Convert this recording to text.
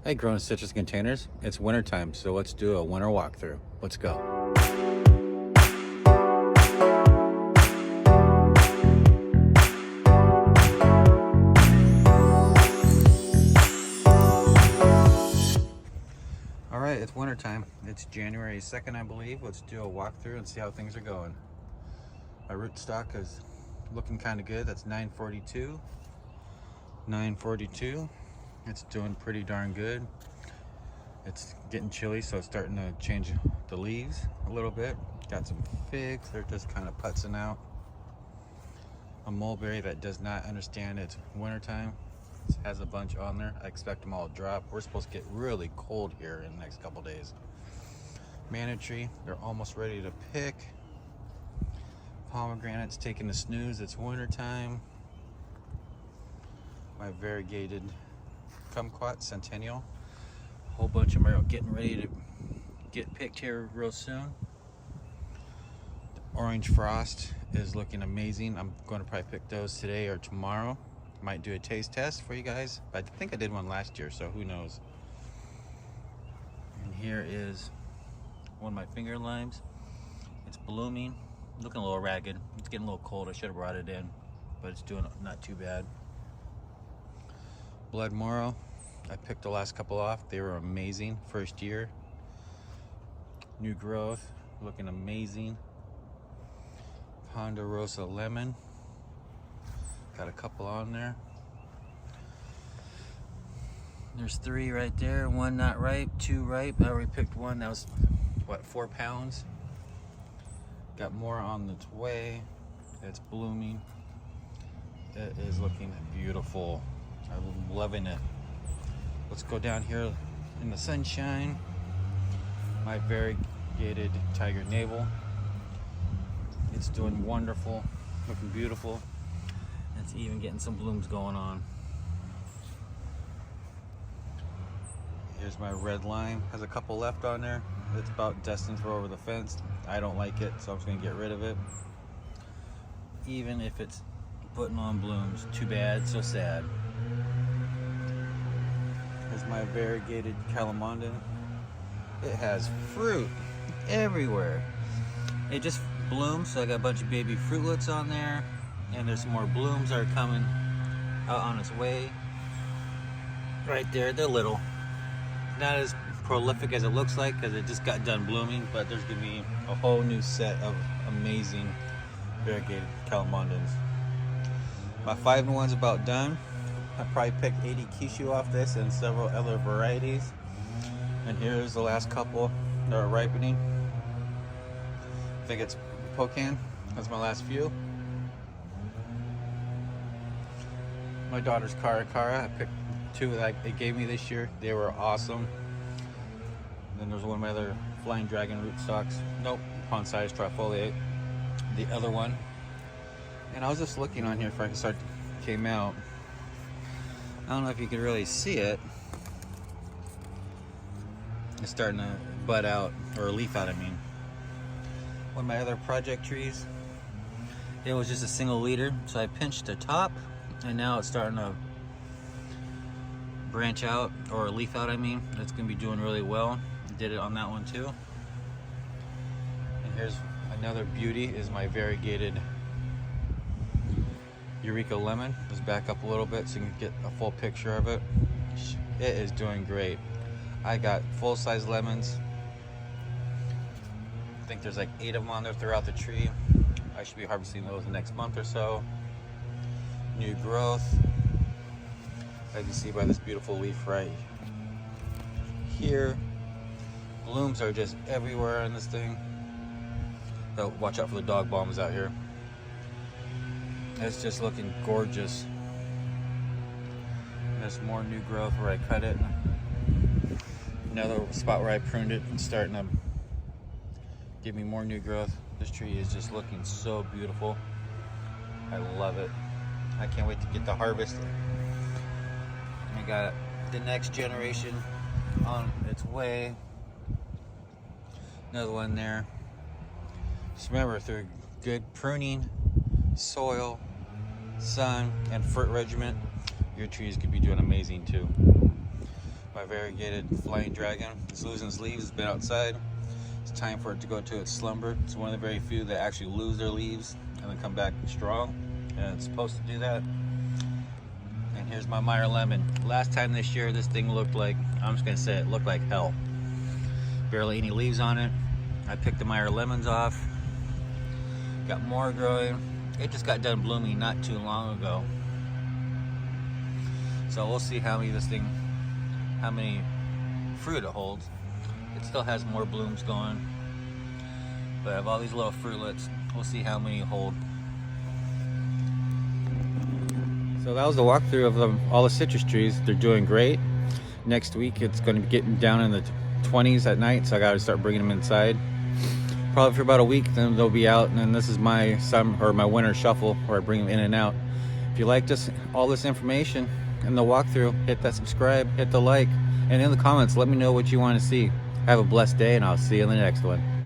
Hey, growing citrus containers. It's wintertime, so let's do a winter walkthrough. Let's go. All right, it's wintertime. It's January 2nd, I believe. Let's do a walkthrough and see how things are going. My rootstock is looking kind of good. That's 942. 942. It's doing pretty darn good. It's getting chilly, so it's starting to change the leaves a little bit. Got some figs, they're just kind of putzing out. A mulberry that does not understand it's wintertime. It has a bunch on there. I expect them all to drop. We're supposed to get really cold here in the next couple days. Manna tree, they're almost ready to pick. Pomegranate's taking a snooze, it's wintertime. My variegated kumquat centennial, a whole bunch of them are getting ready to get picked here real soon. The orange frost is looking amazing. I'm going to probably pick those today or tomorrow. Might do a taste test for you guys. I think I did one last year, so who knows. And here is one of my finger limes. It's blooming, looking a little ragged. It's getting a little cold. I should have brought it in, but it's doing not too bad. Blood Morrow, I picked the last couple off. They were amazing first year. New growth, looking amazing. Ponderosa Lemon, got a couple on there. There's 3 right there, 1 not ripe, 2 ripe. I already picked one, that was what, 4 pounds. Got more on its way. It's blooming. It is looking beautiful. I'm loving it. Let's go down here in the sunshine. My variegated tiger navel. It's doing wonderful, looking beautiful. It's even getting some blooms going on. Here's my red lime. Has a couple left on there. It's about destined for over the fence. I don't like it, so I'm just gonna get rid of it. Even if it's putting on blooms, too bad, so sad. Here's my variegated calamondin. It has fruit everywhere. It just blooms, so I got a bunch of baby fruitlets on there, and there's some more blooms that are coming out on its way. Right there, they're little. Not as prolific as it looks like because it just got done blooming, but there's gonna be a whole new set of amazing variegated calamondins. My 5-in-1's about done. I probably picked 80 kishu off this and several other varieties. And here's the last couple that are ripening. I think it's Pocan. That's my last few. My daughter's Cara. I picked 2 that they gave me this year. They were awesome. And then there's one of my other flying dragon rootstocks. Nope, pond size trifoliate. The other one. And I was just looking on here before I came out. I don't know if you can really see it. It's starting to bud out, or leaf out, I mean. One of my other project trees, it was just a single leader, so I pinched the top, and now it's starting to branch out, or leaf out, I mean. It's gonna be doing really well. Did it on that one too. And here's another beauty, is my variegated Eureka Lemon. Let's back up a little bit so you can get a full picture of it. It is doing great. I got full-size lemons. I think there's like 8 of them on there throughout the tree. I should be harvesting those the next month or so. New growth. As you can see by this beautiful leaf right here. Blooms are just everywhere on this thing. So watch out for the dog bombs out here. It's just looking gorgeous. There's more new growth where I cut it. Another spot where I pruned it and starting to give me more new growth. This tree is just looking so beautiful. I love it. I can't wait to get the harvest. I got the next generation on its way. Another one there. Just remember, through good pruning, soil, sun, and fert regimen, your trees could be doing amazing too. My variegated flying dragon. It's losing its leaves. It's been outside. It's time for it to go to its slumber. It's one of the very few that actually lose their leaves and then come back strong. And it's supposed to do that. And here's my Meyer lemon. Last time this year, this thing looked like, I'm just gonna say it looked like hell. Barely any leaves on it. I picked the Meyer lemons off. Got more growing. It just got done blooming not too long ago. So we'll see how many fruit it holds. It still has more blooms going. But I have all these little fruitlets. We'll see how many hold. So that was the walkthrough of all the citrus trees. They're doing great. Next week it's going to be getting down in the 20s at night, so I got to start bringing them inside. Probably for about a week, then they'll be out, and then this is my my winter shuffle where I bring them in and out. If you liked all this information and the walkthrough, hit that subscribe, hit the like, and in the comments let me know what you want to see. Have a blessed day, and I'll see you in the next one.